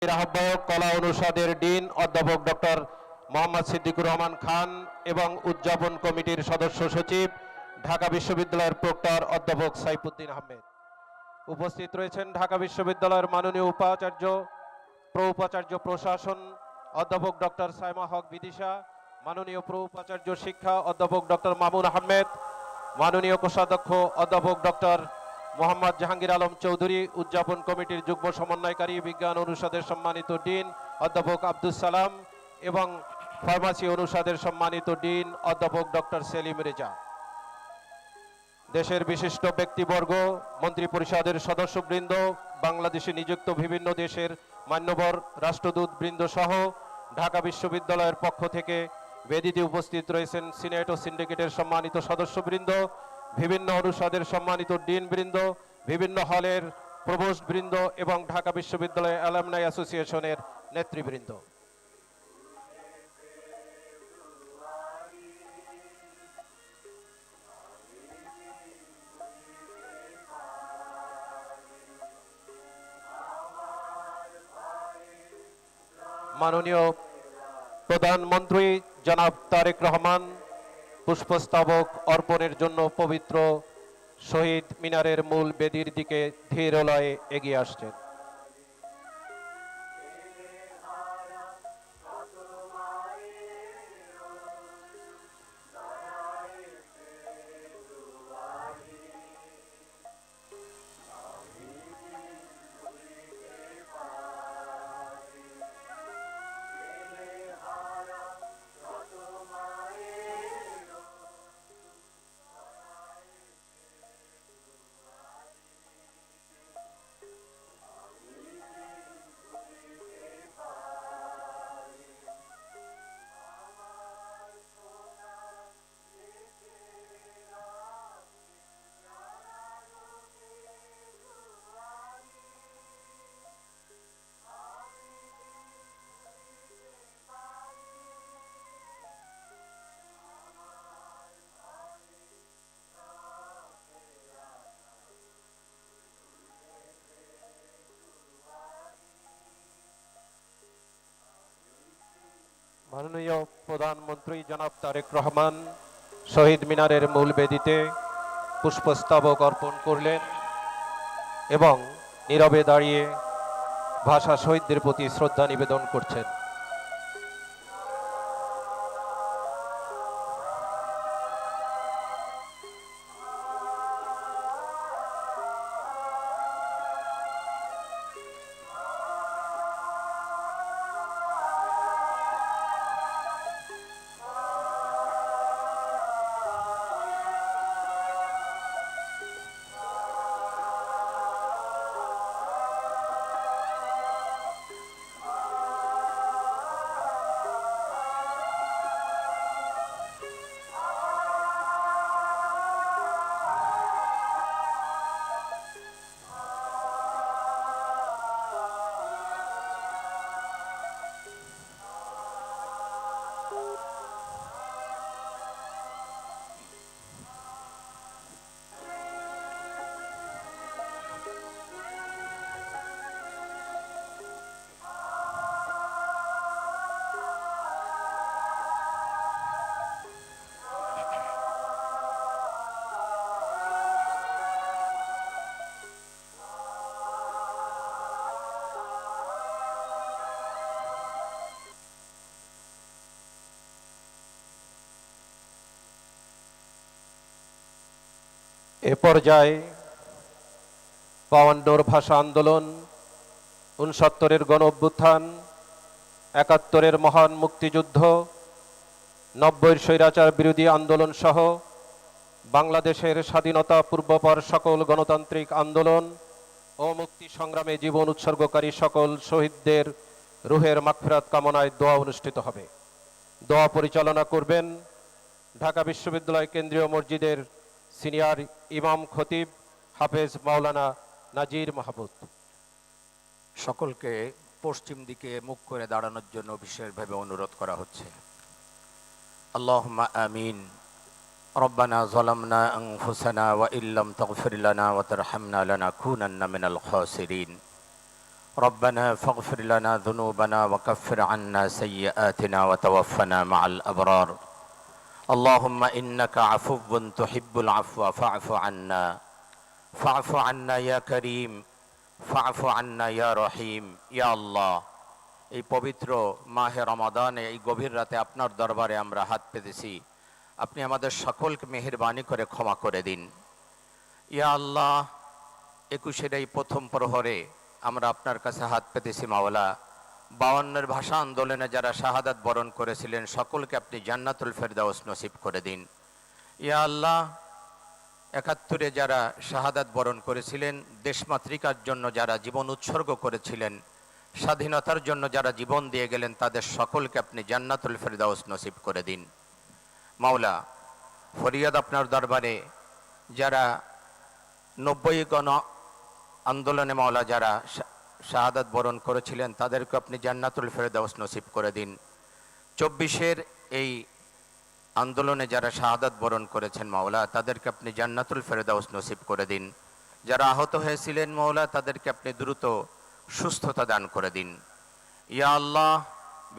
আহ্বায়ক কলা অনুষদের ডিন অধ্যাপক ডক্টর মোহাম্মদ সিদ্দিকুর রহমান খান এবং উদযাপন কমিটির সদস্য সচিব ঢাকা বিশ্ববিদ্যালয়ের প্রক্টর অধ্যাপক সাইফুদ্দিন আহমেদ। উপস্থিত রয়েছেন ঢাকা বিশ্ববিদ্যালয়ের মাননীয় উপাচার্য প্রোপাচার্য প্রশাসন অধ্যাপক ডক্টর সাইমা হক বিদিশা, মাননীয় প্রোপাচার্য শিক্ষা অধ্যাপক ডক্টর মামুন আহমেদ, মাননীয় কোষাধ্যক্ষ অধ্যাপক ডক্টর মোহাম্মদ জাহাঙ্গীর আলম চৌধুরী, উদযাপন কমিটির যুগ্ম সমন্বয়কারী বিজ্ঞান অনুষদের সম্মানিত ডিন অধ্যাপক আব্দুল সালাম এবং ফার্মাসি অনুষদের সম্মানিত ডিন অধ্যাপক ডক্টর সেলিম রেজা, দেশের বিশিষ্ট ব্যক্তিবর্গ, মন্ত্রী পরিষদের সদস্যবৃন্দ, বাংলাদেশে নিযুক্ত বিভিন্ন দেশের মান্যবর রাষ্ট্রদূত বৃন্দ সহ ঢাকা বিশ্ববিদ্যালয়ের পক্ষ থেকে বেদিতে উপস্থিত রয়েছেন সিনেট ও সিন্ডিকেটের সম্মানিত সদস্যবৃন্দ, বিভিন্ন অনুষদের সম্মানিত ডিনবৃন্দ, বিভিন্ন হলের প্রভোস্টবৃন্দ এবং ঢাকা বিশ্ববিদ্যালয় অ্যালামনাই অ্যাসোসিয়েশনের নেতৃবৃন্দ। মাননীয় প্রধানমন্ত্রী জনাব তারেক রহমান পুষ্পস্তবক অর্পণের জন্য পবিত্র শহীদ মিনারের মূল বেদির দিকে ধীর লয়ে এগিয়ে আসছেন। মাননীয় প্রধানমন্ত্রী জনাব তারেক রহমান শহীদ মিনারের মূল বেদিতে পুষ্পস্তবক অর্পণ করলেন এবং নীরবে দাঁড়িয়ে ভাষা শহীদদের প্রতি শ্রদ্ধা নিবেদন করছেন। এ পর্যায়ে ৫২ ভাষা আন্দোলন, ৬৯-এর গণ অভ্যুত্থান, ৭১-এর মহান মুক্তিযুদ্ধ, ৯০-এর স্বৈরাচার বিরোধী আন্দোলন সহ বাংলাদেশের স্বাধীনতা পূর্বপর সকল গণতান্ত্রিক আন্দোলন ও মুক্তি সংগ্রামে জীবন উৎসর্গকারী সকল শহীদদের রুহের মাগফিরাত কামনায় দোয়া অনুষ্ঠিত হবে। দোয়া পরিচালনা করবেন ঢাকা বিশ্ববিদ্যালয় কেন্দ্রীয় মসজিদের সিনিয়র ইমাম খতিব হাফেজ মাওলানা নাজির মাহমুদ। সকলকে পশ্চিম দিকে মুখ করে দাঁড়ানোর জন্য বিশেষভাবে অনুরোধ করা হচ্ছে। আল্লাহুম্মা আমিন। রব্বানা যালামনা আনফুসানা ওয়া ইল্লাম তাগফির লানা ওয়া তারহামনা লানাকুনান্না মিনাল খাসিরিন। ربنا فاغفر لنا ذنوبنا وكفر عنا سيئاتنا وتوفنا مع الأبرار اللهم إنك عفو تحب العفو فاعف عنا يا كريم فاعف عنا يا رحيم يا الله এই পবিত্র মাহে রমাদানে এই গভীর রাতে আপনার দরবারে আমরা হাত পেতেছি, আপনি আমাদের সকলকে মেহেরবানি করে ক্ষমা করে দিন। ইয়া আল্লাহ, 21-এর এই প্রথম প্রহরে আমরা আপনার কাছে হাত পেতেছি মাওলা। 52-এর ভাষা আন্দোলনে যারা শাহাদাত বরণ করেছিলেন সকলকে আপনি জান্নাতুল ফেরদাউস নসিব করে দিন। ইয়া আল্লাহ, 71-এ যারা শাহাদাত বরণ করেছিলেন, দেশমাতৃকার জন্য যারা জীবন উৎসর্গ করেছিলেন, স্বাধীনতার জন্য যারা জীবন দিয়ে গেলেন, তাদের সকলকে আপনি জান্নাতুল ফেরদাউস নসিব করে দিন। মাওলা, ফরিয়াদ আপনার দরবারে যারা 90 গণ আন্দোলনে মাওলা যারা শাহাদাত বরণ করেছিলেন, তাদেরকে আপনি জান্নাতুল ফেরদাউস নসিব করে দিন। 24-এর এই আন্দোলনে যারা শাহাদাত বরণ করেছেন মাওলা, তাদেরকে আপনি জান্নাতুল ফেরদাউস নসিব করে দিন। যারা আহত হয়েছিলেন মাওলা, তাদেরকে আপনি দ্রুত সুস্থতা দান করে দিন। ইয়া আল্লাহ,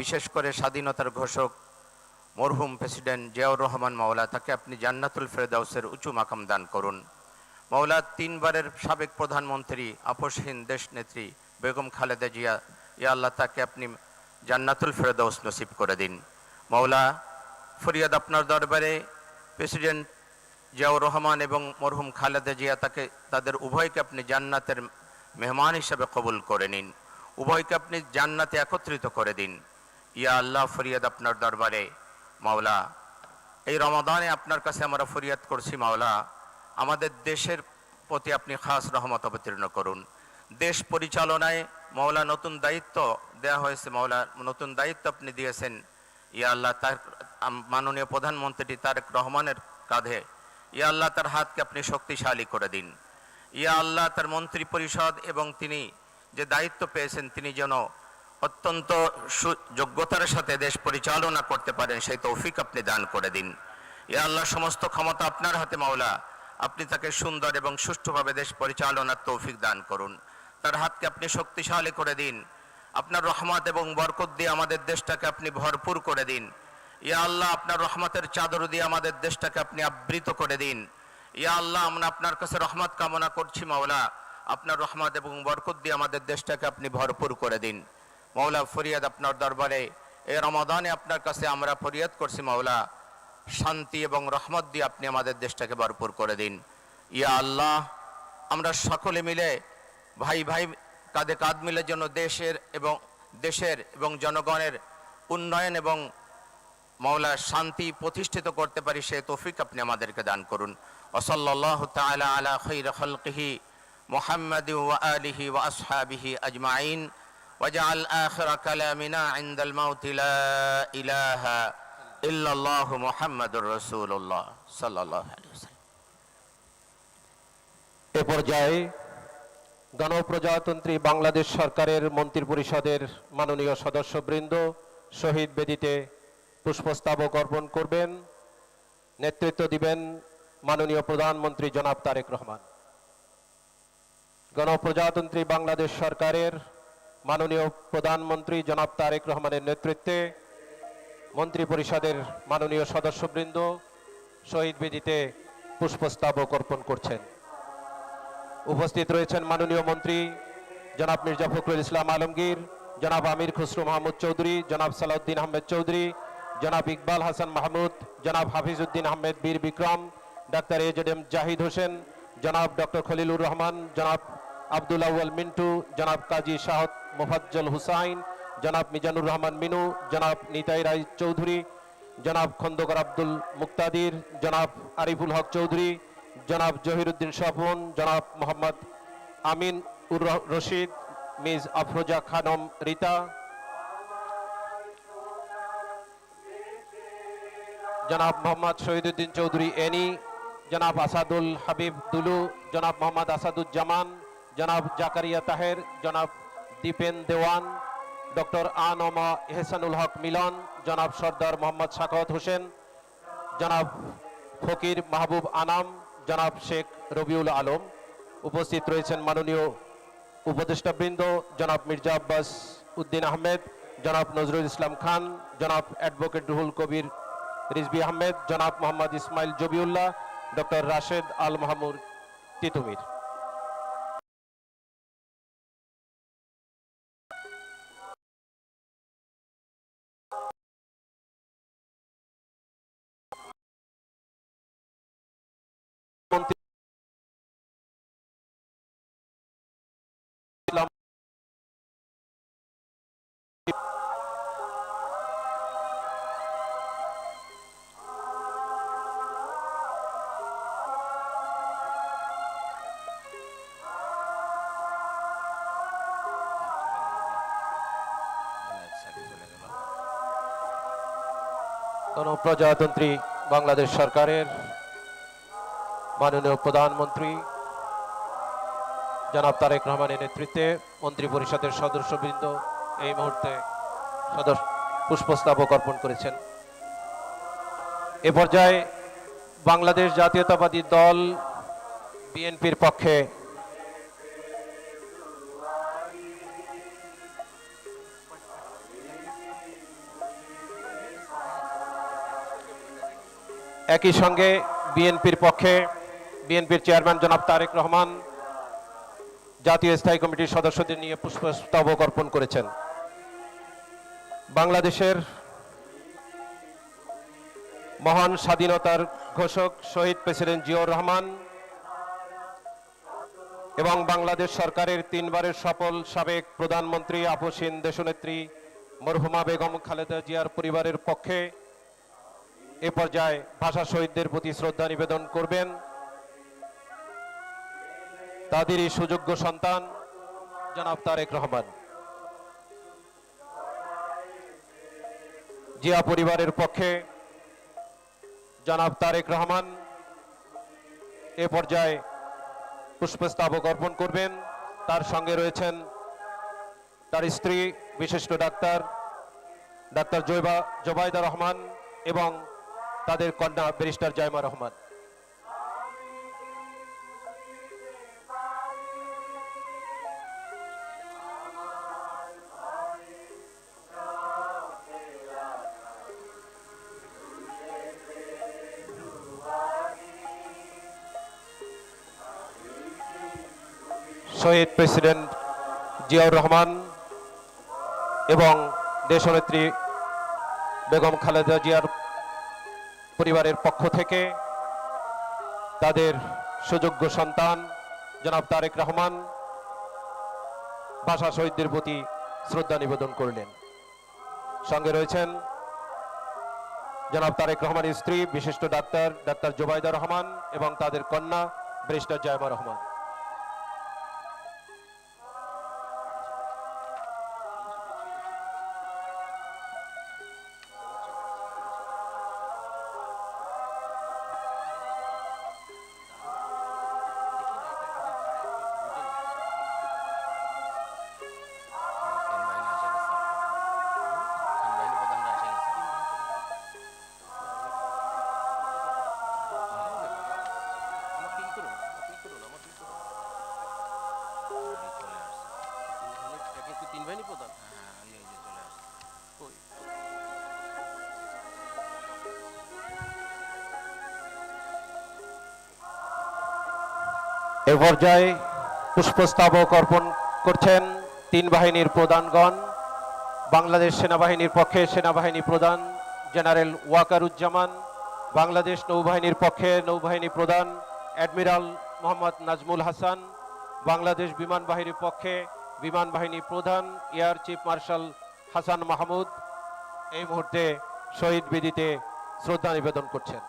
বিশেষ করে স্বাধীনতার ঘোষক মরহুম প্রেসিডেন্ট জিয়াউর রহমান মাওলা, তাকে আপনি জান্নাতুল ফেরদাউসের উঁচু মাকাম দান করুন। মাওলা, 3 বারের সাবেক প্রধানমন্ত্রী আপসহীন দেশ নেত্রী বেগম খালেদা জিয়া, ইয়া আল্লাহ, তাকে আপনি জান্নাতুল ফেরদাউস নসিব করে দিন। মাওলা, ফরিয়াদ আপনার দরবারে প্রেসিডেন্ট জিয়াউর রহমান এবং মরহুম খালেদা জিয়া, তাদের উভয়কে আপনি জান্নাতের মেহমান হিসাবে কবুল করে নিন, উভয়কে আপনি জান্নাতে একত্রিত করে দিন। ইয়া আল্লাহ, ফরিয়াদ আপনার দরবারে মাওলা, এই রমাদানে আপনার কাছে আমরা ফরিয়াদ করছি মাওলা, আমাদের দেশের প্রতি আপনি খাস রহমত অবতীর্ণ করুন। দেশ পরিচালনায় মাওলা নতুন দায়িত্ব দেয়া হয়েছে মাওলা, নতুন দায়িত্ব আপনি দিয়েছেন। ইয়া আল্লাহ, তার মাননীয় প্রধানমন্ত্রী তারেক রহমানের কাঁধে, ইয়া আল্লাহ, তার হাতকে আপনি শক্তিশালী করে দিন। ইয়া আল্লাহ, তার মন্ত্রী পরিষদ এবং তিনি যে দায়িত্ব পেয়েছেন, তিনি যেন অত্যন্ত যোগ্যতার সাথে দেশ পরিচালনা করতে পারেন, সেই তৌফিক আপনি দান করে দিন। ইয়া আল্লাহ, সমস্ত ক্ষমতা আপনার হাতে মাওলা, আপনি তাকে সুন্দর এবং সুষ্ঠুভাবে দেশ পরিচালনার তৌফিক দান করুন। তার হাতকে আপনি শক্তিশালী করে দিন। আপনার রহমত এবং বরকত দিয়ে আমাদের দেশটাকে আপনি ভরপুর করে দিন। ইয়া আল্লাহ, আপনার রহমতের চাদর দিয়ে আমাদের দেশটাকে আপনি আবৃত করে দিন। ইয়া আল্লাহ, আমরা আপনার কাছে রহমত কামনা করছি মাওলা, আপনার রহমত এবং বরকত দিয়ে আমাদের দেশটাকে আপনি ভরপুর করে দিন। মাওলা, ফরিয়াদ আপনার দরবারে এই রমাদানে আপনার কাছে আমরা ফরিয়াদ করছি মাওলা, শান্তি এবং রহমত দিয়ে আপনি আমাদের দেশটাকে ভরপুর করে দিন। ইয়া আল্লাহ, আমরা সকলে মিলে ভাই ভাই কাঁধে কাঁধ মিলে যেন দেশের এবং জনগণের উন্নয়ন এবং মাওলা শান্তি প্রতিষ্ঠিত করতে পারি, সেই তৌফিক আপনি আমাদেরকে দান করুন। ওয়াসাল্লাল্লাহু তাআলা আলা খায়রি খালকিহি মুহাম্মাদি ওয়া আলিহি ওয়া আসহাবিহি আজমাইন ওয়াজআল আখিরা কালামিনা ইনদাল মাউতি লা ইলাহা ইল্লাল্লাহু মুহাম্মাদুর রাসূলুল্লাহ সাল্লাল্লাহু আলাইহি ওয়াসাল্লাম। এ পর্যায়ে গণপ্রজাতন্ত্রী বাংলাদেশ সরকারের মন্ত্রিপরিষদের মাননীয় সদস্যবৃন্দ শহীদ বেদিতে পুষ্পস্তবক অর্পণ করবেন। নেতৃত্ব দিবেন মাননীয় প্রধানমন্ত্রী জনাব তারেক রহমান। গণপ্রজাতন্ত্রী বাংলাদেশ সরকারের মাননীয় প্রধানমন্ত্রী জনাব তারেক রহমানের নেতৃত্বে মন্ত্রিপরিষদের মাননীয় সদস্যবৃন্দ শহীদ বেদিতে পুষ্পস্তবক অর্পণ করছেন। উপস্থিত রয়েছেন মাননীয় মন্ত্রী জনাব মির্জা ফখরুল ইসলাম আলমগীর, জনাব আমির খুসরু মাহমুদ চৌধুরী, জনাব সালাউদ্দিন আহমেদ চৌধুরী, জনাব ইকবাল হাসান মাহমুদ, জনাব হাফিজউদ্দিন আহমেদ বীর বিক্রম, ডাক্তার এজেডএম জাহিদ হোসেন, জনাব ডক্টর খলিলুর রহমান, জনাব আব্দুল আউয়াল মিন্টু, জনাব কাজী শাহদ মোফাজ্জল হুসাইন, জনাব মিজানুর রহমান মিনু, জনাব নিতাই রায় চৌধুরী, জনাব খন্দকার আব্দুল মুক্তাদির, জনাব আরিফুল হক চৌধুরী, জনাব জহিরুদ্দিন স্বপন, জনাব মোহাম্মদ আমিন উর রশিদ, মিস আফরোজা খানম রিতা, জনাব মোহাম্মদ শহীদুদ্দিন চৌধুরী এনি, জনাব আসাদুল হাবিব দুলু, জনাব মোহাম্মদ আসাদুজ্জামান, জনাব জাকারিয়া তাহের, জনাব দীপেন দেওয়ান, ডক্টর আনমা এহসানুল হক মিলন, জনাব সর্দার মোহাম্মদ সাখাওয়াত হোসেন, জনাব ফকির মাহবুব আনাম, জনাব শেখ রবিউল আলম। উপস্থিত রয়েছেন মাননীয় উপদেষ্টাবৃন্দ জনাব মির্জা আব্বাস উদ্দিন আহমেদ, জনাব নজরুল ইসলাম খান, জনাব অ্যাডভোকেট রুহুল কবির রিজভী আহমেদ, জনাব মোহাম্মদ ইসমাইল জবিউল্লাহ, ডক্টর রাশেদ আল মাহমুদ তিতুমির। মন্ত্রী গণপ্রজাতন্ত্রী বাংলাদেশ সরকারের মাননীয় প্রধানমন্ত্রী জনাব তারেক রহমানের নেতৃত্বে মন্ত্রী পরিষদের সদস্যবৃন্দ এই মুহূর্তে পুষ্পস্তবক অর্পণ করেছেন। এ পর্যায়ে বাংলাদেশ জাতীয়তাবাদী দল বিএনপির পক্ষে একই সঙ্গে বিএনপির পক্ষে বিএনপির চেয়ারম্যান জনাব তারেক রহমান জাতীয় স্থায়ী কমিটির সদস্যদের নিয়ে পুষ্পস্তবক অর্পণ করেছেন। বাংলাদেশের মহান স্বাধীনতার ঘোষক শহীদ প্রেসিডেন্ট জিয়াউর রহমান এবং বাংলাদেশ সরকারের 3 বারের সফল সাবেক প্রধানমন্ত্রী আপসহীন দেশনেত্রী মরহুমা বেগম খালেদা জিয়ার পরিবারের পক্ষে এ পর্যায়ে ভাষা শহীদদের প্রতি শ্রদ্ধা নিবেদন করবেন তাদেরই সুযোগ্য সন্তান জনাব তারেক রহমান। জিয়া পরিবারের পক্ষে জনাব তারেক রহমান এ পর্যায়ে পুষ্পস্তবক অর্পণ করবেন। তার সঙ্গে রয়েছেন তার স্ত্রী বিশিষ্ট ডাক্তার জোবাইদা রহমান এবং তাদের কন্যা ব্যারিস্টার জাইমা রহমান। শহীদ প্রেসিডেন্ট জিয়াউর রহমান এবং দেশনেত্রী বেগম খালেদা জিয়ার পরিবারের পক্ষ থেকে তাদের সুযোগ্য সন্তান জনাব তারেক রহমান ভাষা শহীদদের প্রতি শ্রদ্ধা নিবেদন করলেন। সঙ্গে রয়েছেন জনাব তারেক রহমানের স্ত্রী বিশিষ্ট ডাক্তার জোবাইদা রহমান এবং তাদের কন্যা ব্যারিস্টার জাইমা রহমান। এ পর্যায়ে পুষ্পস্তবক অর্পণ করছেন 3 বাহিনীর প্রধানগণ। বাংলাদেশ সেনাবাহিনীর পক্ষে সেনাবাহিনী প্রধান জেনারেল ওয়াকারুজ্জামান, বাংলাদেশ নৌবাহিনীর পক্ষে নৌবাহিনী প্রধান অ্যাডমিরাল মোহাম্মদ নাজমুল হাসান, বাংলাদেশ বিমান বাহিনীর পক্ষে বিমান বাহিনী প্রধান air chief marshal Hasan Mahmud এই মুহূর্তে শহীদ বেদিতে শ্রদ্ধা নিবেদন করছেন।